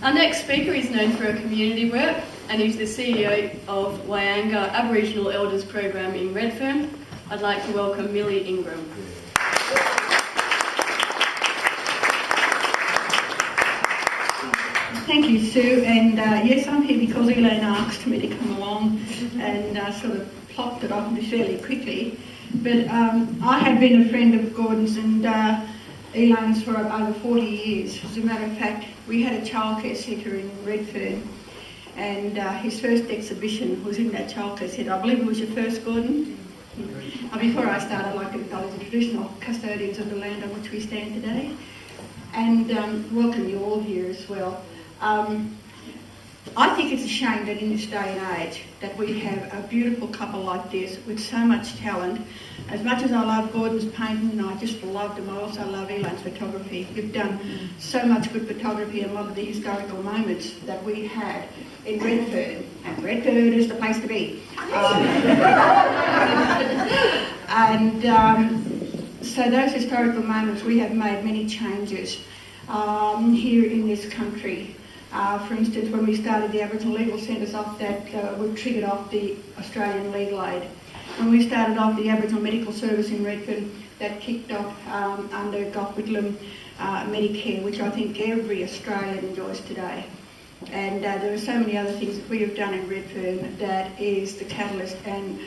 Our next speaker is known for her community work and is the CEO of Wyanga Aboriginal Elders Program in Redfern. I'd like to welcome Millie Ingram. Thank you, Sue, and yes, I'm here because Elaine asked me to come along and sort of plopped it off fairly quickly. But I had been a friend of Gordon's and Elaine's for over 40 years. As a matter of fact, we had a childcare centre in Redfern, and his first exhibition was in that childcare centre. I believe it was your first, Gordon? Before I started, I'd like to acknowledge the traditional custodians of the land on which we stand today, and welcome you all here as well. I think it's a shame that in this day and age that we have a beautiful couple like this with so much talent. As much as I love Gordon's painting, and I just loved him, I also love Elaine's photography. You've done so much good photography in a lot of the historical moments that we had in Redfern, and Redfern is the place to be. So those historical moments, we have made many changes here in this country. For instance, when we started the Aboriginal Legal Centres off, that we triggered off the Australian Legal Aid. When we started off the Aboriginal Medical Service in Redfern, that kicked off under Gough Whitlam Medicare, which I think every Australian enjoys today. And there are so many other things that we have done in Redfern that is the catalyst and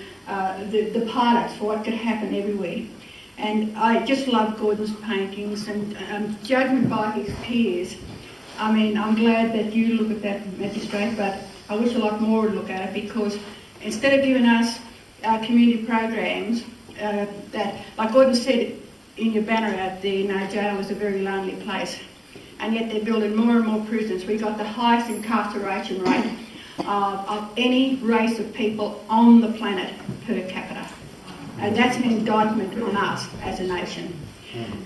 the pilots for what could happen everywhere. And I just love Gordon's paintings and judgment by his peers. I mean, I'm glad that you look at that, Magistrate, but I wish a lot more would look at it, because instead of giving us community programs that, like Gordon said in your banner out there, jail is a very lonely place, and yet they're building more and more prisons. We've got the highest incarceration rate of any race of people on the planet per capita, and that's an indictment on us as a nation.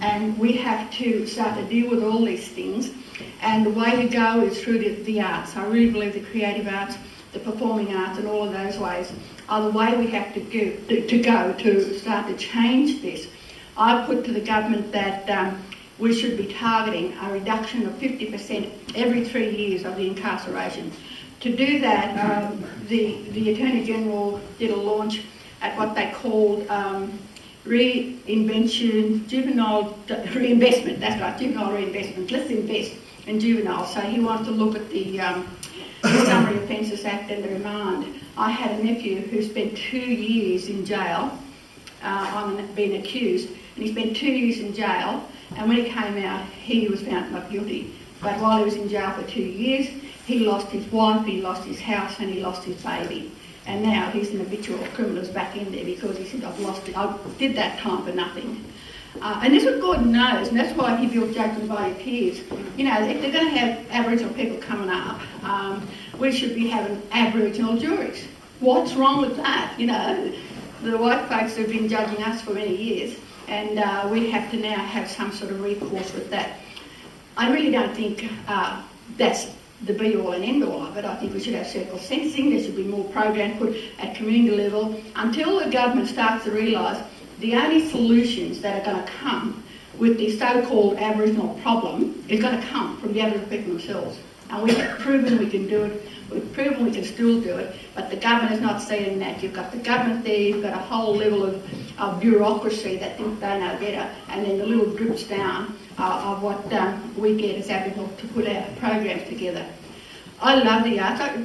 And we have to start to deal with all these things, and the way to go is through the arts. I really believe the creative arts, the performing arts, and all of those ways are the way we have to go to start to change this. I put to the government that we should be targeting a reduction of 50% every 3 years of the incarceration. To do that, the Attorney General did a launch at what they called juvenile reinvestment. That's right, juvenile reinvestment. Let's invest in juveniles. So he wants to look at the Summary Offences Act and the remand. I had a nephew who spent 2 years in jail on being accused, and he spent 2 years in jail, and when he came out he was found not guilty. But while he was in jail for 2 years, he lost his wife, he lost his house, and he lost his baby. And now he's an habitual criminal back in there because he said, I did that time for nothing. And this is what Gordon knows, and that's why he built judgment by your peers. You know, if they're going to have Aboriginal people coming up, we should be having Aboriginal juries. What's wrong with that? You know, the white folks have been judging us for many years, and we have to now have some sort of recourse with that. I really don't think that's the be-all and end-all of it. I think we should have circle sentencing. There should be more programs put at community level until the government starts to realise the only solutions that are going to come with the so-called Aboriginal problem is going to come from the Aboriginal people themselves. And we have proven we can do it, we've proven we can still do it, but the government is not seeing that. You've got the government there, you've got a whole level of bureaucracy that think they know better, and then the little drips down of what we get as Aboriginal to put our programs together. I love the arts. I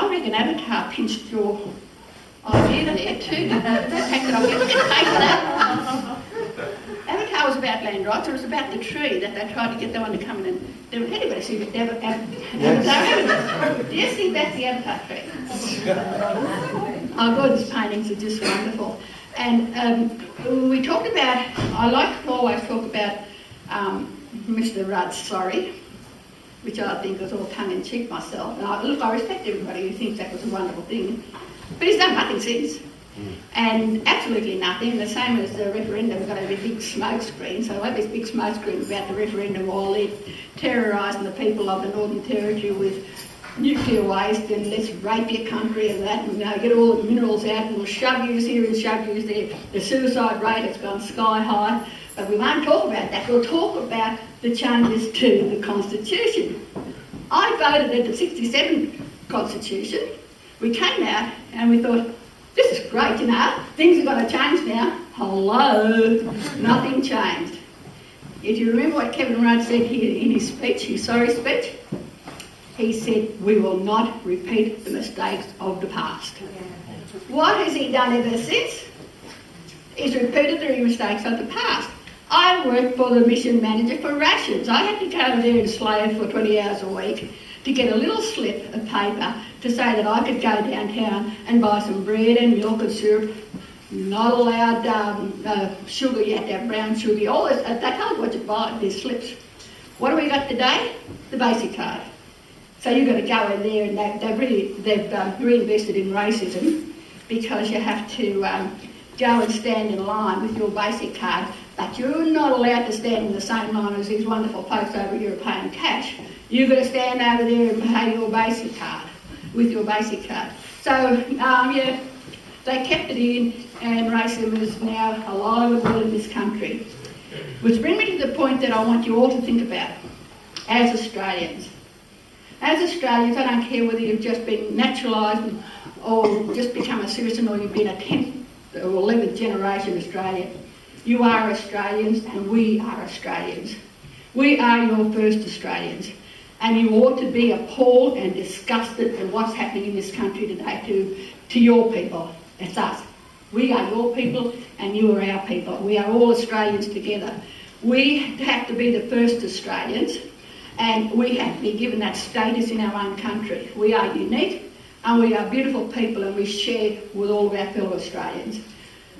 reckon Avatar pinched your idea there too. The fact that I'm getting paid for that. Avatar was about land rights. It was about the tree that they tried to get the one to come in and do. Anybody see the Avatar? Do you think that's the Avatar tree? Oh, Gordon's paintings are just wonderful. And we talked about, I like to always talk about Mr. Rudd's, which I think was all tongue-in-cheek myself. And I respect everybody who thinks that was a wonderful thing. But he's done nothing since. And absolutely nothing. The same as the referendum, we've got to have a big smoke screen. So we'll have this big smoke screen about the referendum while they're terrorising the people of the Northern Territory with nuclear waste and let's rape your country and that, and get all the minerals out and we'll shove yous here and shove yous there. The suicide rate has gone sky high. But we won't talk about that. We'll talk about the changes to the Constitution. I voted at the 67 Constitution, we came out and we thought, this is great, you know, things are going to change now. Hello, nothing changed. If you remember what Kevin Rudd said here in his speech, his sorry speech, he said, we will not repeat the mistakes of the past. What has he done ever since? He's repeated the mistakes of the past. I worked for the mission manager for rations. I had to go over there and slave for 20 hours a week to get a little slip of paper to say that I could go downtown and buy some bread and milk and syrup. Not allowed sugar, you had to have brown sugar. All this, they told you what to buy, these slips. What do we got today? The basic card. So you've got to go in there, and they've reinvested in racism, because you have to go and stand in line with your basic card, but you're not allowed to stand in the same line as these wonderful folks over here paying cash. You've got to stand over there and pay your basic card, with your basic card. So, yeah, they kept it in, and racism is now alive and well in this country. Which brings me to the point that I want you all to think about, as Australians. As Australians, I don't care whether you've just been naturalised or just become a citizen, or you've been a 10th or 11th generation Australian. You are Australians, and we are Australians. We are your first Australians, and you ought to be appalled and disgusted at what's happening in this country today to your people. It's us. We are your people, and you are our people. We are all Australians together. We have to be the first Australians, and we have to be given that status in our own country. We are unique, and we are beautiful people, and we share with all of our fellow Australians.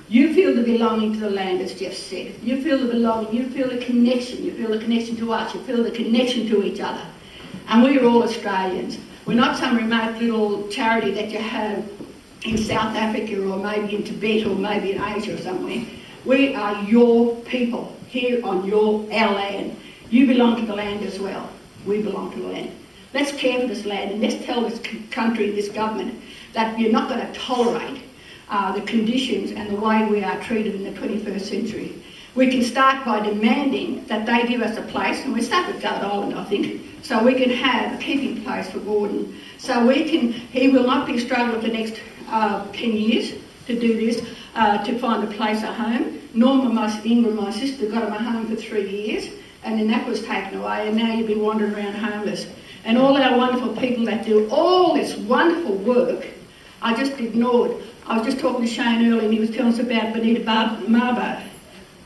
You feel the belonging to the land, as Jeff said. You feel the belonging, you feel the connection to us, you feel the connection to each other. And we are all Australians. We're not some remote little charity that you have in South Africa, or maybe in Tibet, or maybe in Asia or somewhere. We are your people here on our land. You belong to the land as well. We belong to the land. Let's care for this land, and let's tell this country, this government, that you're not going to tolerate the conditions and the way we are treated in the 21st century. We can start by demanding that they give us a place, and we start with Goat Island, I think, so we can have a keeping place for Gordon. So he will not be struggling for the next 10 years to do this, to find a place, a home. Millie Ingram, my sister, got him a home for 3 years, and then that was taken away, and now you've been wandering around homeless. And all our wonderful people that do all this wonderful work are just ignored. I was just talking to Shane earlier, and he was telling us about Benita Marbo.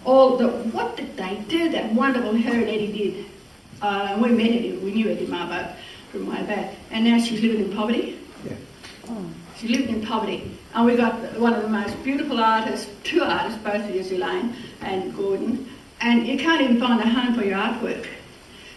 What did they do, that wonderful her and Eddie did. We met Eddie, we knew Eddie Marbo from way back, and now she's living in poverty. Yeah. Oh. She's living in poverty. And we got one of the most beautiful artists, two artists, both of you, Elaine and Gordon, and you can't even find a home for your artwork.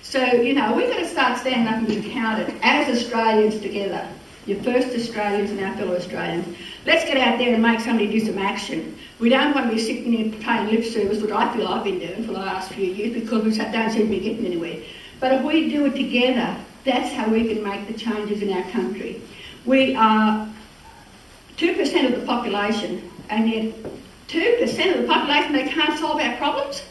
So, you know, we've got to start standing up and being counted as Australians together. Your first Australians and our fellow Australians. Let's get out there and make somebody do some action. We don't want to be sitting here paying lip service, which I feel I've been doing for the last few years, because we don't seem to be getting anywhere. But if we do it together, that's how we can make the changes in our country. We are 2% of the population, and yet 2% of the population, they can't solve our problems.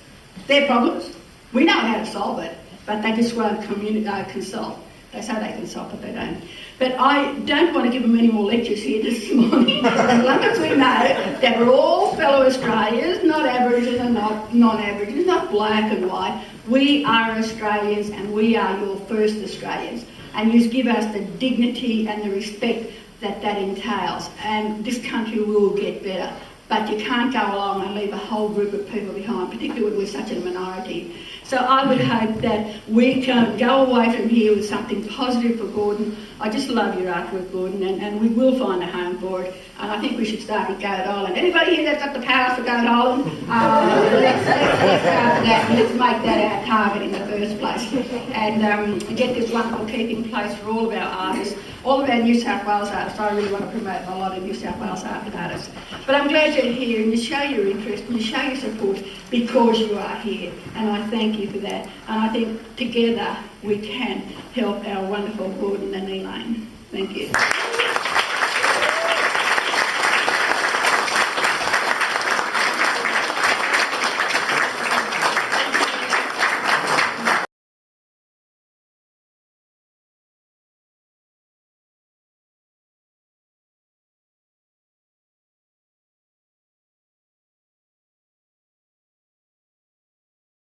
Their problems. We know how to solve it, but they just won't consult. They say they consult, but they don't. But I don't want to give them any more lectures here this morning, as long as we know that we're all fellow Australians, not Aboriginal and not non-Aboriginal, not black and white. We are Australians, and we are your first Australians. And you give us the dignity and the respect that entails, and this country will get better. But you can't go along and leave a whole group of people behind, particularly when we're such a minority. So I would hope that we can go away from here with something positive for Gordon. I just love your artwork, Gordon, and we will find a home for it. And I think we should start with Goat Island. Anybody here that's got the power for Goat Island? Let's start with that. Let's make that our target in the first place. And get this wonderful keeping place for all of our artists, all of our New South Wales artists. I really want to promote a lot of New South Wales artists. But I'm glad you're here, and you show your interest and you show your support because you are here. And I thank you for that. And I think together we can help our wonderful Gordon and Elaine. Thank you.